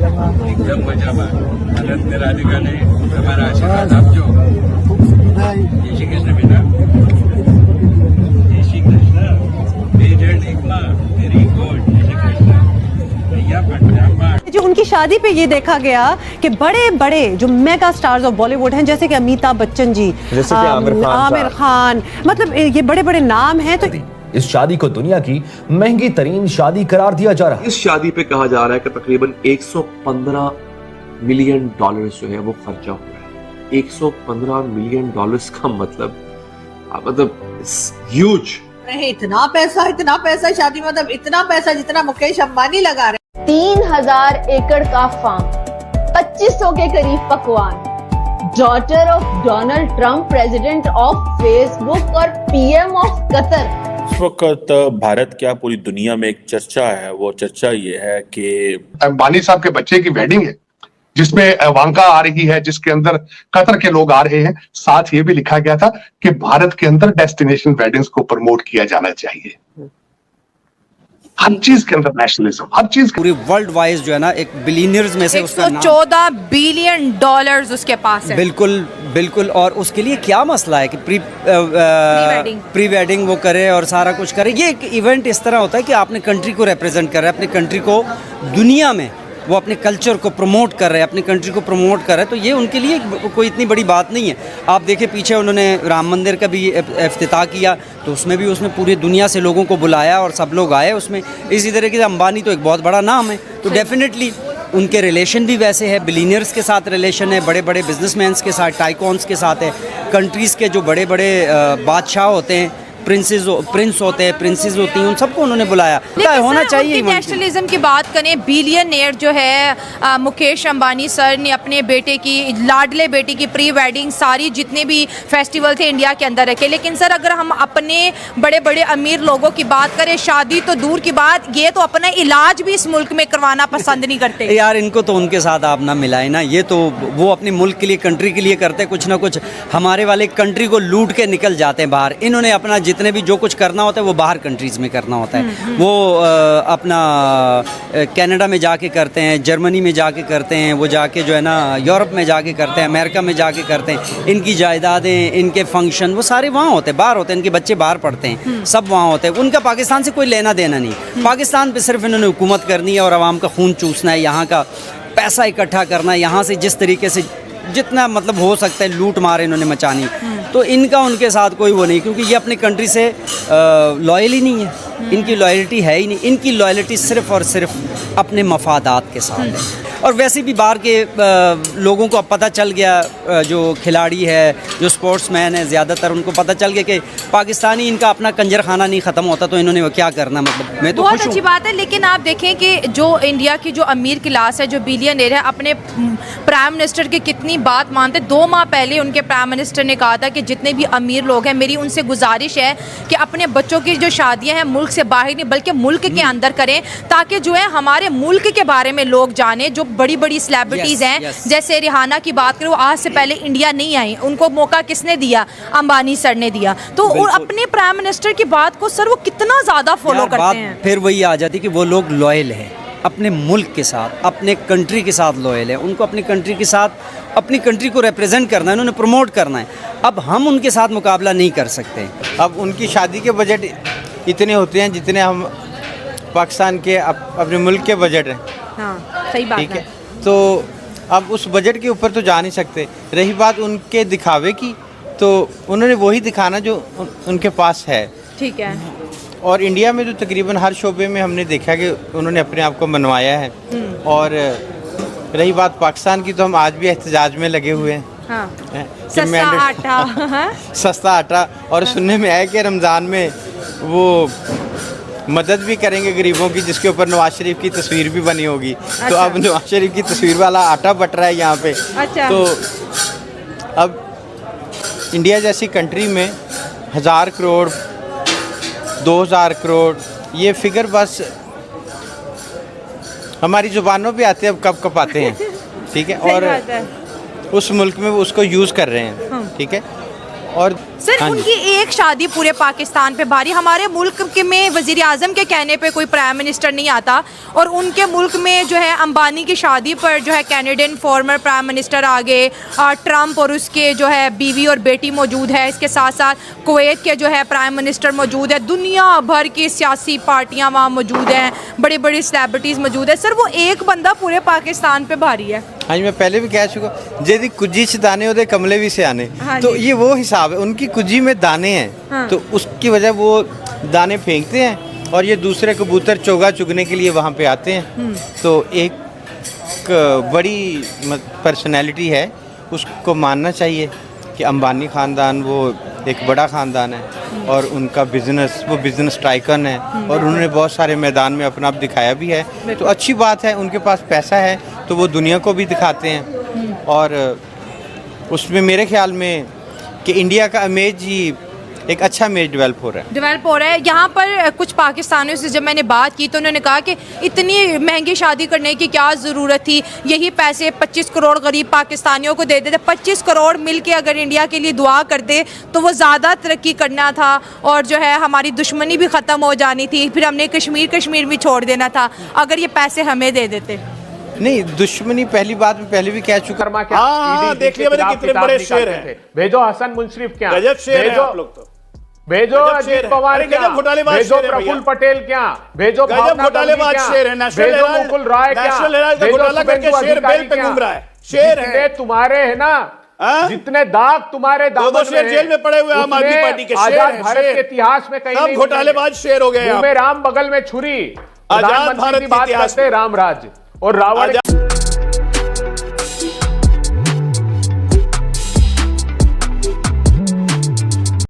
एकदम मजाમાં અનંત રાધિકાને તમારા આશીર્વાદ આપજો. જય શ્રી કૃષ્ણ બેટા. જય શ્રી કૃષ્ણ. બે જણ એકમાં વેરી ગુડ. જય શ્રી કૃષ્ણ. ભૈયા પંજાબમાં जो उनकी शादी पे ये देखा गया कि बड़े बड़े जो मेगा स्टार्स ऑफ बॉलीवुड हैं जैसे कि अमिताभ बच्चन जी, जैसे कि आमिर खान, मतलब ये बड़े बड़े नाम हैं. तो इस शादी को दुनिया की महंगी तरीन शादी करार दिया जा रहा है. इस शादी पे कहा जा रहा है कि तकरीबन 115 मिलियन डॉलर्स जो है वो खर्चा हुआ है. 115 मिलियन डॉलर्स का मतलब ह्यूज. इतना पैसा शादी मतलब इतना पैसा जितना मुकेश अंबानी लगा रहे. 3000 एकड़ का फार्म, 2500 के करीब पकवान, daughter of Donald Trump, president of Facebook और पीएम ऑफ कतर. इस वक्त भारत क्या पूरी दुनिया में एक चर्चा है, वो चर्चा ये है कि अंबानी साहब के बच्चे की वेडिंग है जिसमें इवांका आ रही है, जिसके अंदर कतर के लोग आ रहे हैं. साथ ये भी लिखा गया था कि भारत के अंदर डेस्टिनेशन वेडिंग्स को प्रमोट किया जाना चाहिए. हर चीज के अंदर नेशनलिज्म, हर चीज पूरी वर्ल्ड वाइज जो है ना एक बिलियनियर्स में से उसका नाम 114 बिलियन डॉलर्स उसके पास है. बिल्कुल बिल्कुल. और उसके लिए क्या मसला है कि प्री वेडिंग वो करे और सारा कुछ करे. ये एक इवेंट इस तरह होता है कि आपने कंट्री को रिप्रेजेंट कर रहे हैं, अपनी कंट्री को दुनिया में वो अपने कल्चर को प्रमोट कर रहे हैं, अपनी कंट्री को प्रमोट कर रहे हैं. तो ये उनके लिए कोई इतनी बड़ी बात नहीं है. आप देखिए पीछे उन्होंने राम मंदिर का भी इफ्तिताह किया, तो उसमें भी उसने पूरी दुनिया से लोगों को बुलाया और सब लोग आए उसमें. इसी तरह के अंबानी तो एक बहुत बड़ा नाम है, तो डेफिनेटली उनके रिलेशन भी वैसे है, बिलियनियर्स के साथ रिलेशन है, बड़े बड़े बिजनेसमैन्स के साथ, टाइकॉन्स के साथ है. कंट्रीज़ के जो बड़े बड़े बादशाह होते हैं, प्रिंस होते हैं, प्रिंसेस होती हैं, उन सबको उन्होंने बुलाया. होना चाहिए. नेशनलिज्म की बात करें, बिलियनेयर जो है मुकेश अंबानी सर ने अपने बेटे की, लाडले बेटे की प्री वेडिंग सारी जितने भी फेस्टिवल थे इंडिया के अंदर रखे. लेकिन सर अगर हम अपने बड़े बड़े अमीर लोगों की बात करें, शादी तो दूर की बात, ये तो अपना इलाज भी इस मुल्क में करवाना पसंद नहीं करते. यार इनको तो उनके साथ आप ना मिलाए ना. ये तो वो अपने मुल्क के लिए, कंट्री के लिए करते कुछ ना कुछ. हमारे वाले कंट्री को लूट के निकल जाते हैं बाहर. इन्होंने अपना जितने भी जो कुछ करना होता है वो बाहर कंट्रीज़ में करना होता है. वो अपना कनाडा में जाके करते हैं, जर्मनी में जाके करते हैं, वो जाके जो है ना यूरोप में जाके करते हैं, अमेरिका में जाके करते हैं. इनकी जायदादें, इनके फंक्शन वो सारे वहाँ होते हैं, बाहर होते हैं. इनके बच्चे बाहर पढ़ते हैं, सब वहाँ होते हैं. उनका पाकिस्तान से कोई लेना देना नहीं. पाकिस्तान पे सिर्फ इन्होंने हुकूमत करनी है और आवाम का खून चूसना है, यहाँ का पैसा इकट्ठा करना है, यहाँ से जिस तरीके से जितना मतलब हो सकता है लूट मार इन्होंने मचानी. तो इनका उनके साथ कोई वो नहीं, क्योंकि ये अपनी कंट्री से लॉयल ही नहीं है. इनकी लॉयल्टी है ही नहीं. इनकी लॉयल्टी सिर्फ़ और सिर्फ अपने मफादात के साथ है. और वैसे भी बाहर के लोगों को अब पता चल गया, जो खिलाड़ी है, जो स्पोर्ट्समैन है, ज़्यादातर उनको पता चल गया कि पाकिस्तानी इनका अपना कंजर खाना नहीं ख़त्म होता, तो इन्होंने वो क्या करना. मतलब मैं तो बहुत अच्छी बात है. लेकिन आप देखें कि जो इंडिया की जो अमीर क्लास है, जो बिलियनियर है, अपने प्राइम मिनिस्टर की कितनी बात मानते. 2 माह पहले उनके प्राइम मिनिस्टर ने कहा था कि जितने भी अमीर लोग हैं, मेरी उनसे गुजारिश है कि अपने बच्चों की जो शादियाँ हैं मुल्क से बाहर नहीं बल्कि मुल्क के अंदर करें, ताकि जो है हमारे मुल्क के बारे में लोग जाने. जो बड़ी बड़ी सेलिब्रिटीज़ हैं, जैसे रिहाना की बात करें, वो आज से पहले इंडिया नहीं आई. उनको मौका किसने दिया? अंबानी सर ने दिया. तो अपने प्राइम मिनिस्टर की बात को सर वो कितना ज़्यादा फॉलो करते हैं. फिर वही आ जाती कि वो लोग लॉयल हैं अपने मुल्क के साथ, अपने कंट्री के साथ लॉयल है. उनको अपनी कंट्री के साथ, अपनी कंट्री को रिप्रेजेंट करना है, उन्होंने प्रमोट करना है. अब हम उनके साथ मुकाबला नहीं कर सकते. अब उनकी शादी के बजट इतने होते हैं जितने हम पाकिस्तान के अपने मुल्क के बजट हैं. हाँ, सही बात है. तो अब उस बजट के ऊपर तो जा नहीं सकते. रही बात उनके दिखावे की, तो उन्होंने वही दिखाना जो उनके पास है. ठीक है. और इंडिया में तो तकरीबन हर शोबे में हमने देखा कि उन्होंने अपने आप को मनवाया है. और रही बात पाकिस्तान की, तो हम आज भी एहतजाज में लगे हुए हैं. हाँ. सस्ता आटा सस्ता आटा. और सुनने में आया कि रमज़ान में वो मदद भी करेंगे गरीबों की, जिसके ऊपर नवाज शरीफ की तस्वीर भी बनी होगी. तो अब नवाज शरीफ की तस्वीर वाला आटा बट रहा है यहाँ पे. तो अब इंडिया जैसी कंट्री में 1000 करोड़ 2000 करोड़ ये फिगर बस हमारी ज़ुबानों पे आते हैं, अब कब कब आते हैं. ठीक है. और उस मुल्क में वो उसको यूज़ कर रहे हैं. ठीक है. और सिर्फ उनकी एक शादी पूरे पाकिस्तान पे भारी। हमारे मुल्क के में वजीर आजम के कहने पे कोई प्राइम मिनिस्टर नहीं आता, और उनके मुल्क में जो है अंबानी की शादी पर जो है कैनेडियन फॉर्मर प्राइम मिनिस्टर आ गए, ट्रम्प और उसके जो है बीवी और बेटी मौजूद है, इसके साथ साथ कुवैत के जो है प्राइम मिनिस्टर मौजूद है, दुनिया भर की सियासी पार्टियाँ वहाँ मौजूद हैं, बड़ी बड़ी सेलिब्रिटीज़ मौजूद है। सर वो एक बंदा पूरे पाकिस्तान पे भारी है। हाँ जी, मैं पहले भी कह चुका, यदि कुजी से दाने होते कमले भी से आने। हाँ तो ये वो हिसाब है, उनकी कुजी में दाने हैं। हाँ। तो उसकी वजह वो दाने फेंकते हैं और ये दूसरे कबूतर चोगा चुगने के लिए वहाँ पे आते हैं। तो एक बड़ी पर्सनैलिटी है, उसको मानना चाहिए कि अंबानी ख़ानदान वो एक बड़ा ख़ानदान है और उनका बिज़नेस, वो बिज़नेस टाइकन है और उन्होंने बहुत सारे मैदान में अपना आप दिखाया भी है। तो अच्छी बात है, उनके पास पैसा है तो वो दुनिया को भी दिखाते हैं। और उसमें मेरे ख्याल में कि इंडिया का इमेज ही एक अच्छा इमेज डेवलप हो रहा है। यहाँ पर कुछ पाकिस्तानियों से जब मैंने बात की तो उन्होंने कहा कि इतनी महंगी शादी करने की क्या ज़रूरत थी, यही पैसे 25 करोड़ गरीब पाकिस्तानियों को दे देते। 25 करोड़ मिल के अगर इंडिया के लिए दुआ करते तो वो ज़्यादा तरक्की करना था और जो है हमारी दुश्मनी भी ख़त्म हो जानी थी, फिर हमने कश्मीर भी छोड़ देना था अगर ये पैसे हमें दे देते। नहीं, दुश्मनी पहली बात में पहले भी कह चुका। हाँ, देख लिया मैंने कितने बड़े शेर हैं। भेजो हसन मुंशरिफ क्या, गजब शेर हैं आप लोग तो। भेजो अजीत पवार क्या, भेजो प्रफुल्ल पटेल क्या, भेजो घोटालेबाज शेर है, भेजो मुकुल रॉय क्या, घोटाला करके शेर बेल पे घूम रहा है। शेर है तुम्हारे, है ना, जितने दाग तुम्हारे दो शेर जेल में पड़े हुए आम आदमी पार्टी के शेर हैं। भारत के इतिहास में कहीं सब घोटालेबाज शेर हो गए। राम बगल में छुरी, आजाद भारत बात करते रामराज और रावण